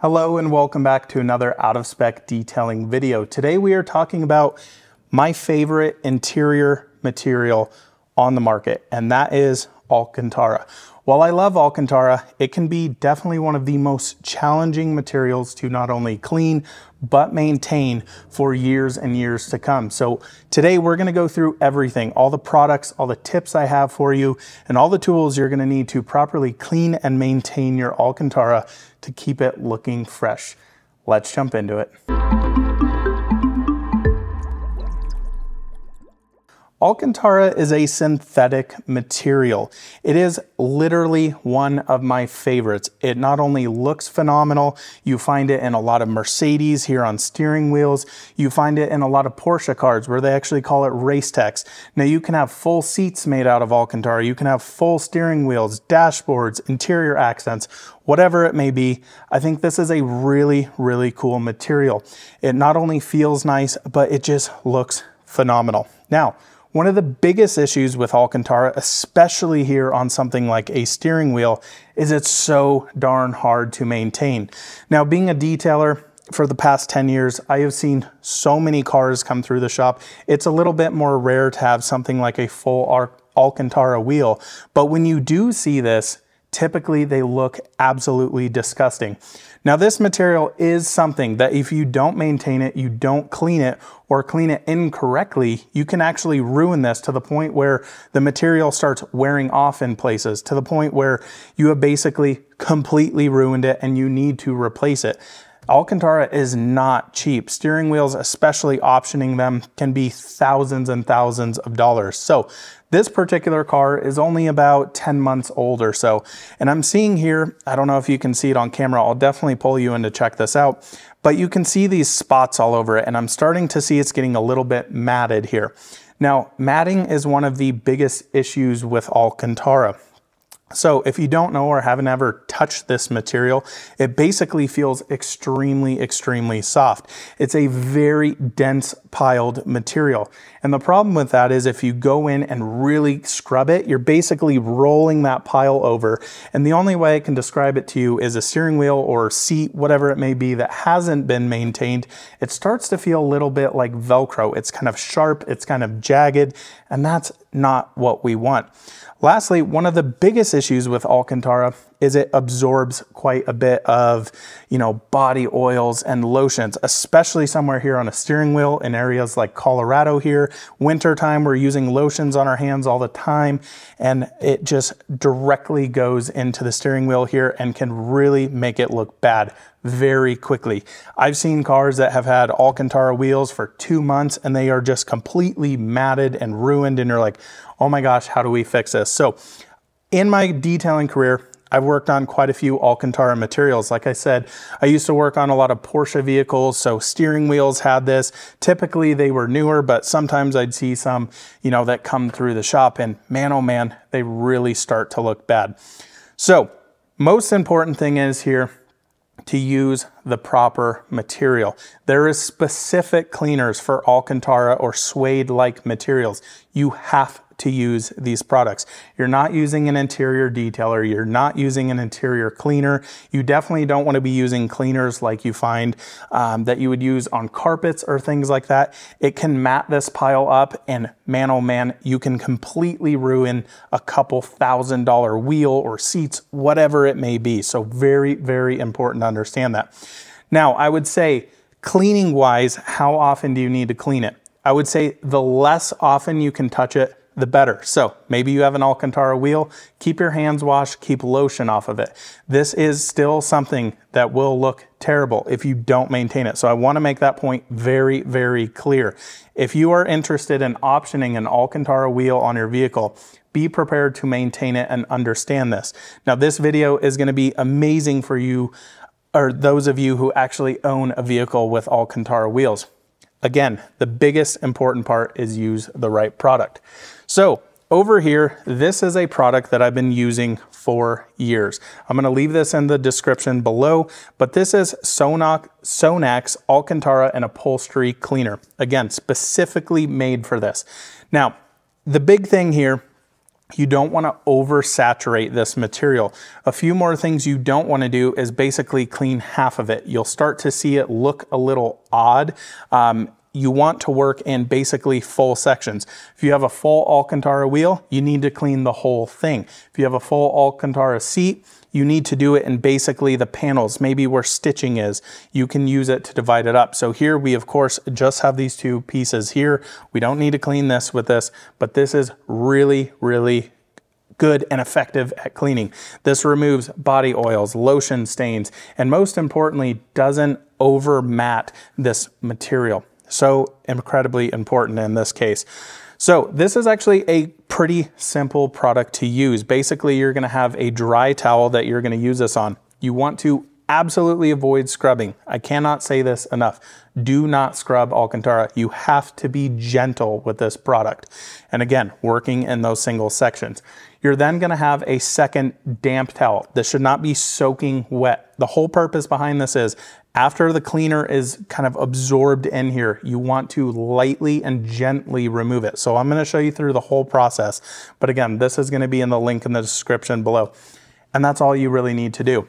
Hello and welcome back to another out of spec detailing video. Today we are talking about my favorite interior material on the market, and that is Alcantara. While I love Alcantara, it can be definitely one of the most challenging materials to not only clean, but maintain for years and years to come. So today we're gonna go through everything, all the products, all the tips I have for you, and all the tools you're gonna need to properly clean and maintain your Alcantara to keep it looking fresh. Let's jump into it. Alcantara is a synthetic material. It is literally one of my favorites. It not only looks phenomenal, you find it in a lot of Mercedes here on steering wheels. You find it in a lot of Porsche cars where they actually call it race techs. Now you can have full seats made out of Alcantara. You can have full steering wheels, dashboards, interior accents, whatever it may be. I think this is a really, really cool material. It not only feels nice, but it just looks phenomenal. Now, one of the biggest issues with Alcantara, especially here on something like a steering wheel, is it's so darn hard to maintain. Now, being a detailer for the past 10 years, I have seen so many cars come through the shop. It's a little bit more rare to have something like a full Alcantara wheel, but when you do see this, typically they look absolutely disgusting. Now this material is something that if you don't maintain it, you don't clean it, or clean it incorrectly, you can actually ruin this to the point where the material starts wearing off in places, to the point where you have basically completely ruined it and you need to replace it. Alcantara is not cheap. Steering wheels, especially optioning them, can be thousands and thousands of dollars. So this particular car is only about 10 months old or so. And I'm seeing here, I don't know if you can see it on camera, I'll definitely pull you in to check this out, but you can see these spots all over it, and I'm starting to see it's getting a little bit matted here. Now, matting is one of the biggest issues with Alcantara. So if you don't know or haven't ever touched this material, it basically feels extremely, extremely soft. It's a very dense piled material. And the problem with that is if you go in and really scrub it, you're basically rolling that pile over. And the only way I can describe it to you is a steering wheel or seat, whatever it may be, that hasn't been maintained. It starts to feel a little bit like Velcro. It's kind of sharp, it's kind of jagged, and that's not what we want. Lastly, one of the biggest issues with Alcantara is it absorbs quite a bit of, body oils and lotions, especially somewhere here on a steering wheel in areas like Colorado here. Wintertime, we're using lotions on our hands all the time, and it just directly goes into the steering wheel here and can really make it look bad very quickly. I've seen cars that have had Alcantara wheels for 2 months and they are just completely matted and ruined, and you're like, oh my gosh, how do we fix this? So in my detailing career, I've worked on quite a few Alcantara materials. Like I said, I used to work on a lot of Porsche vehicles, so steering wheels had this. Typically they were newer, but sometimes I'd see some, that come through the shop, and man, oh man, they really start to look bad. So most important thing is here to use the proper material. There is specific cleaners for Alcantara or suede-like materials. You have to use these products. You're not using an interior detailer, you're not using an interior cleaner. You definitely don't want to be using cleaners like you find that you would use on carpets or things like that. It can mat this pile up, and man, oh man, you can completely ruin a couple $1,000 wheel or seats, whatever it may be. So very, very important to understand that. Now, I would say cleaning wise, how often do you need to clean it? I would say the less often you can touch it, the better. So maybe you have an Alcantara wheel, keep your hands washed, keep lotion off of it. This is still something that will look terrible if you don't maintain it. So I want to make that point very, very clear. If you are interested in optioning an Alcantara wheel on your vehicle, be prepared to maintain it and understand this. Now this video is going to be amazing for you, or those of you who actually own a vehicle with Alcantara wheels. Again, the biggest important part is use the right product. So over here, this is a product that I've been using for years. I'm going to leave this in the description below, but this is Sonax Alcantara and Upholstery Cleaner. Again, specifically made for this. Now, the big thing here You don't want to oversaturate this material. A few more things you don't want to do is basically clean half of it. You'll start to see it look a little odd. You want to work in basically full sections. If you have a full Alcantara wheel, you need to clean the whole thing. If you have a full Alcantara seat, you need to do it in basically the panels, maybe where stitching is. You can use it to divide it up. So here we, of course, just have these two pieces here. We don't need to clean this with this, but this is really, really good and effective at cleaning. This removes body oils, lotion stains, and most importantly, doesn't over mat this material. So incredibly important in this case. So this is actually a pretty simple product to use. Basically, you're gonna have a dry towel that you're gonna use this on. You want to absolutely avoid scrubbing. I cannot say this enough. Do not scrub Alcantara. You have to be gentle with this product. And again, working in those single sections. You're then gonna have a second damp towel. This should not be soaking wet. The whole purpose behind this is after the cleaner is kind of absorbed in here, you want to lightly and gently remove it. So I'm gonna show you through the whole process. But again, this is gonna be in the link in the description below. And that's all you really need to do.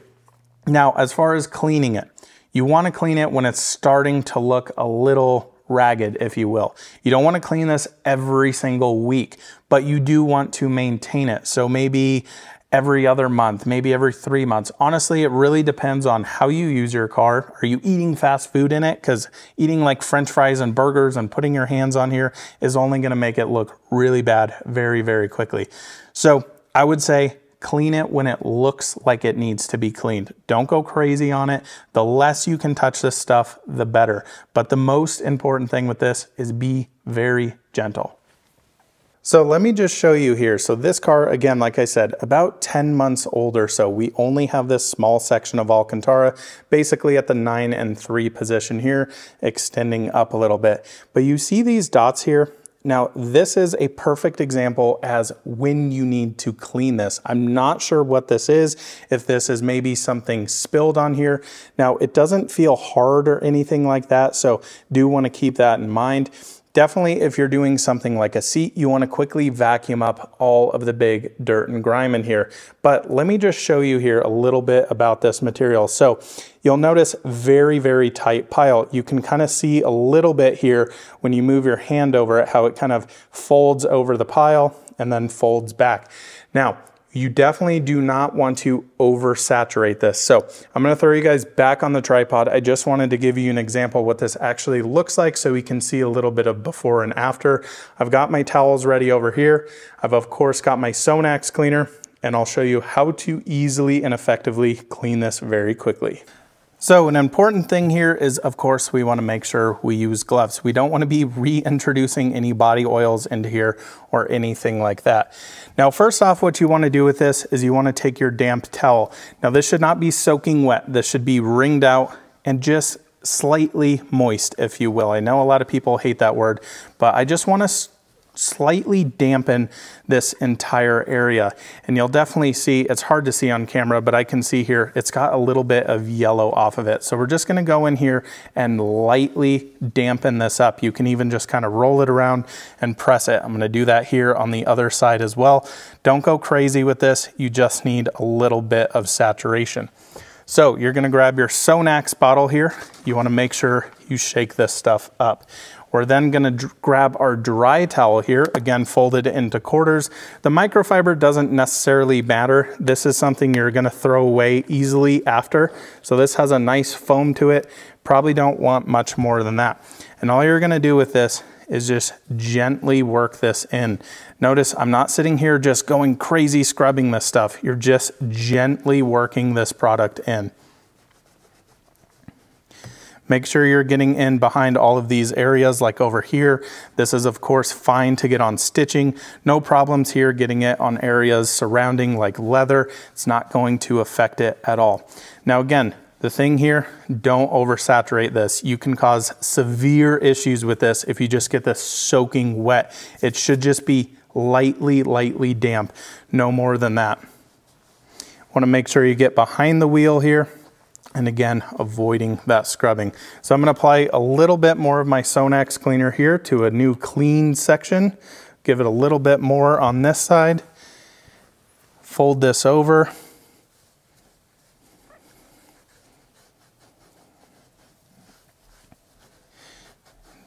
Now, as far as cleaning it, you wanna clean it when it's starting to look a little ragged, if you will. You don't wanna clean this every single week, but you do want to maintain it. So maybe every other month, maybe every 3 months. Honestly, it really depends on how you use your car. Are you eating fast food in it? Because eating like French fries and burgers and putting your hands on here is only gonna make it look really bad very, very quickly. So I would say clean it when it looks like it needs to be cleaned. Don't go crazy on it. The less you can touch this stuff, the better. But the most important thing with this is be very gentle. So let me just show you here. So this car, again, like I said, about 10 months old or so. We only have this small section of Alcantara, basically at the 9 and 3 position here, extending up a little bit. But you see these dots here? Now, this is a perfect example as when you need to clean this. I'm not sure what this is, if this is maybe something spilled on here. Now, it doesn't feel hard or anything like that, so do want to keep that in mind. Definitely, if you're doing something like a seat, you want to quickly vacuum up all of the big dirt and grime in here. But let me just show you here a little bit about this material. So you'll notice very, very tight pile. You can kind of see a little bit here when you move your hand over it, how it kind of folds over the pile and then folds back. Now, you definitely do not want to oversaturate this. So I'm gonna throw you guys back on the tripod. I just wanted to give you an example of what this actually looks like so we can see a little bit of before and after. I've got my towels ready over here. I've of course got my Sonax cleaner, and I'll show you how to easily and effectively clean this very quickly. So an important thing here is, of course, we want to make sure we use gloves. We don't want to be reintroducing any body oils into here or anything like that. Now, first off, what you want to do with this is you want to take your damp towel. Now, this should not be soaking wet. This should be wringed out and just slightly moist, if you will. I know a lot of people hate that word, but I just want to slightly dampen this entire area. And you'll definitely see, it's hard to see on camera, but I can see here, it's got a little bit of yellow off of it. So we're just gonna go in here and lightly dampen this up. You can even just kind of roll it around and press it. I'm gonna do that here on the other side as well. Don't go crazy with this. You just need a little bit of saturation. So you're gonna grab your Sonax bottle here. You wanna make sure you shake this stuff up. We're then gonna grab our dry towel here, again, folded into quarters. The microfiber doesn't necessarily matter. This is something you're gonna throw away easily after. So this has a nice foam to it. Probably don't want much more than that. And all you're gonna do with this is just gently work this in. Notice I'm not sitting here just going crazy scrubbing this stuff. You're just gently working this product in. Make sure you're getting in behind all of these areas like over here. This is of course fine to get on stitching. No problems here getting it on areas surrounding like leather. It's not going to affect it at all. Now again, the thing here, don't oversaturate this. You can cause severe issues with this if you just get this soaking wet. It should just be lightly damp, no more than that. Want to make sure you get behind the wheel here. And again, avoiding that scrubbing. So I'm gonna apply a little bit more of my Sonax cleaner here to a new clean section. Give it a little bit more on this side. fold this over.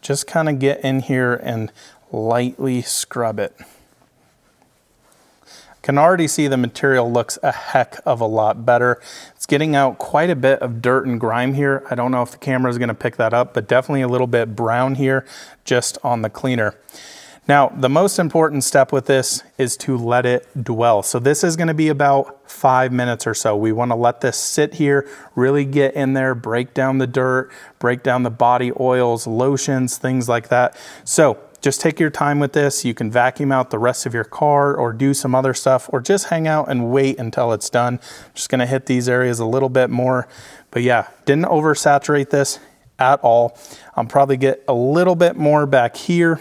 Just kind of get in here and lightly scrub it. Can already see the material looks a heck of a lot better. It's getting out quite a bit of dirt and grime here. I don't know if the camera is going to pick that up, but definitely a little bit brown here just on the cleaner. Now, the most important step with this is to let it dwell. So this is going to be about 5 minutes or so. We want to let this sit here, really get in there, break down the dirt, break down the body oils, lotions, things like that. So just take your time with this. You can vacuum out the rest of your car or do some other stuff, or just hang out and wait until it's done. I'm just gonna hit these areas a little bit more. But yeah, didn't oversaturate this at all. I'll probably get a little bit more back here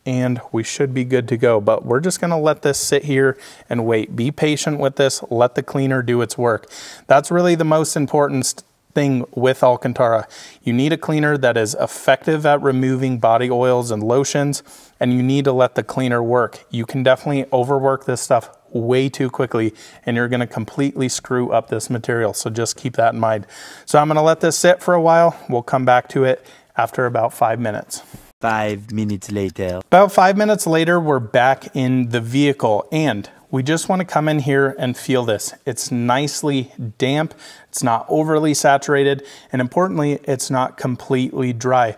and we should be good to go. But we're just gonna let this sit here and wait. Be patient with this, let the cleaner do its work. That's really the most important thing with Alcantara. You need a cleaner that is effective at removing body oils and lotions, and you need to let the cleaner work. You can definitely overwork this stuff way too quickly and you're going to completely screw up this material. So just keep that in mind. So I'm going to let this sit for a while. We'll come back to it after about 5 minutes. 5 minutes later. About 5 minutes later, we're back in the vehicle and we just want to come in here and feel this. It's nicely damp, it's not overly saturated, and importantly, it's not completely dry.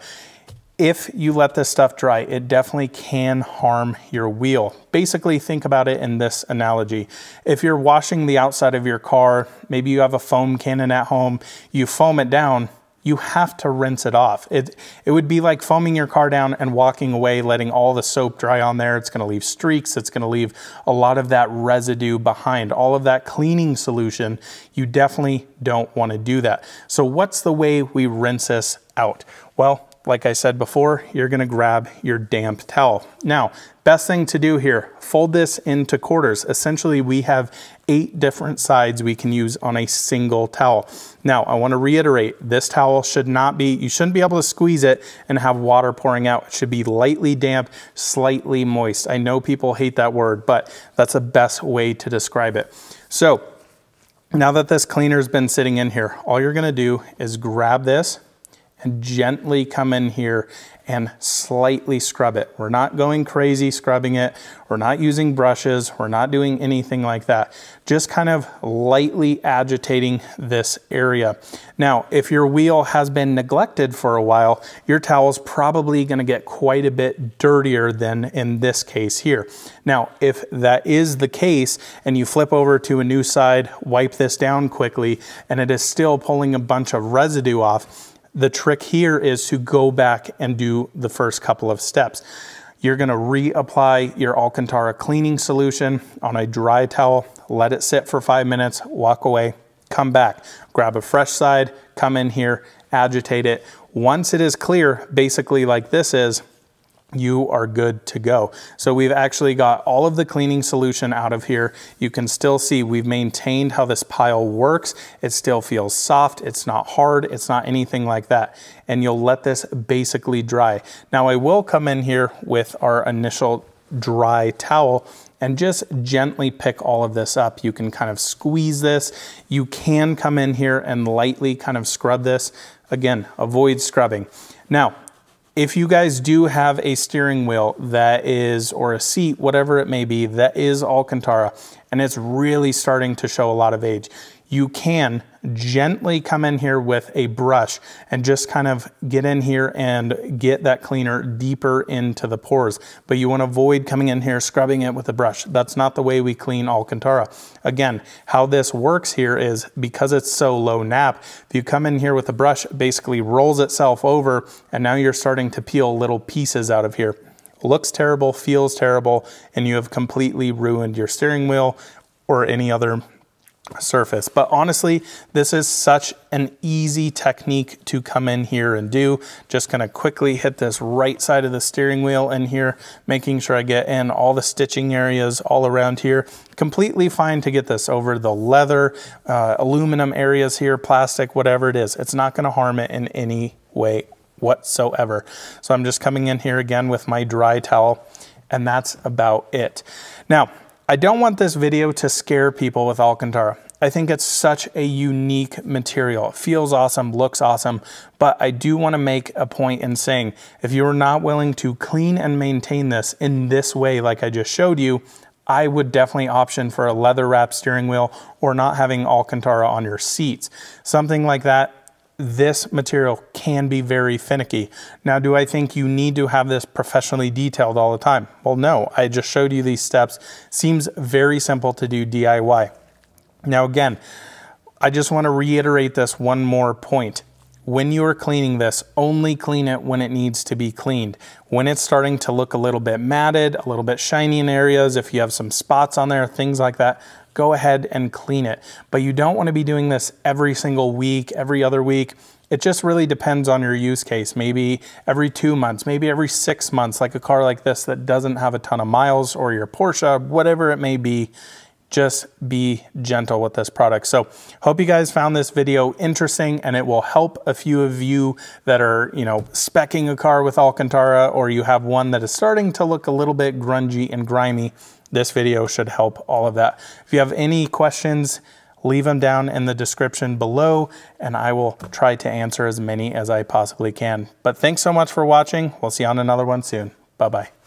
If you let this stuff dry, it definitely can harm your wheel. Basically, think about it in this analogy. If you're washing the outside of your car, maybe you have a foam cannon at home, you foam it down, you have to rinse it off. It would be like foaming your car down and walking away, letting all the soap dry on there. It's gonna leave streaks. It's gonna leave a lot of that residue behind, all of that cleaning solution. You definitely don't wanna do that. So what's the way we rinse this out? Well, like I said before, you're gonna grab your damp towel. Now, best thing to do here, fold this into quarters. Essentially, we have 8 different sides we can use on a single towel. Now, I wanna reiterate, this towel should not be, you shouldn't be able to squeeze it and have water pouring out. It should be lightly damp, slightly moist. I know people hate that word, but that's the best way to describe it. So, now that this cleaner's been sitting in here, all you're gonna do is grab this and gently come in here and slightly scrub it. We're not going crazy scrubbing it. We're not using brushes. We're not doing anything like that. Just kind of lightly agitating this area. Now, if your wheel has been neglected for a while, your towel's probably gonna get quite a bit dirtier than in this case here. Now, if that is the case and you flip over to a new side, wipe this down quickly, and it is still pulling a bunch of residue off, the trick here is to go back and do the first couple of steps. You're gonna reapply your Alcantara cleaning solution on a dry towel, let it sit for 5 minutes, walk away, come back, grab a fresh side, come in here, agitate it. Once it is clear, basically like this is, you are good to go. So we've actually got all of the cleaning solution out of here. You can still see we've maintained how this pile works. It still feels soft. It's not hard. It's not anything like that. And you'll let this basically dry. Now I will come in here with our initial dry towel and just gently pick all of this up. You can kind of squeeze this. You can come in here and lightly kind of scrub this. Again, avoid scrubbing. Now, if you guys do have a steering wheel that is, or a seat, whatever it may be, that is Alcantara, and it's really starting to show a lot of age, you can gently come in here with a brush and just kind of get in here and get that cleaner deeper into the pores. But you want to avoid coming in here scrubbing it with a brush. That's not the way we clean Alcantara. Again, how this works here is because it's so low nap, if you come in here with a brush, it basically rolls itself over and now you're starting to peel little pieces out of here. Looks terrible, feels terrible, and you have completely ruined your steering wheel or any other surface. But honestly, this is such an easy technique to come in here and do. Just gonna quickly hit this right side of the steering wheel in here, making sure I get in all the stitching areas all around here. Completely fine to get this over the leather, aluminum areas here, plastic, whatever it is. It's not gonna harm it in any way whatsoever. So I'm just coming in here again with my dry towel, and that's about it. Now, I don't want this video to scare people with Alcantara. I think it's such a unique material. It feels awesome, looks awesome, but I do want to make a point in saying, if you're not willing to clean and maintain this in this way, like I just showed you, I would definitely option for a leather wrapped steering wheel or not having Alcantara on your seats. Something like that, this material can be very finicky. Now, do I think you need to have this professionally detailed all the time? Well, no, I just showed you these steps. Seems very simple to do DIY. Now, again, I just want to reiterate this one more point. When you are cleaning this, only clean it when it needs to be cleaned. When it's starting to look a little bit matted, a little bit shiny in areas, if you have some spots on there, things like that, go ahead and clean it. But you don't want to be doing this every single week, every other week. It just really depends on your use case. Maybe every 2 months, maybe every 6 months, like a car like this that doesn't have a ton of miles, or your Porsche, whatever it may be. Just be gentle with this product. So hope you guys found this video interesting, and it will help a few of you that are, speccing a car with Alcantara, or you have one that is starting to look a little bit grungy and grimy. This video should help all of that. If you have any questions, leave them down in the description below, and I will try to answer as many as I possibly can. But thanks so much for watching. We'll see you on another one soon. Bye-bye.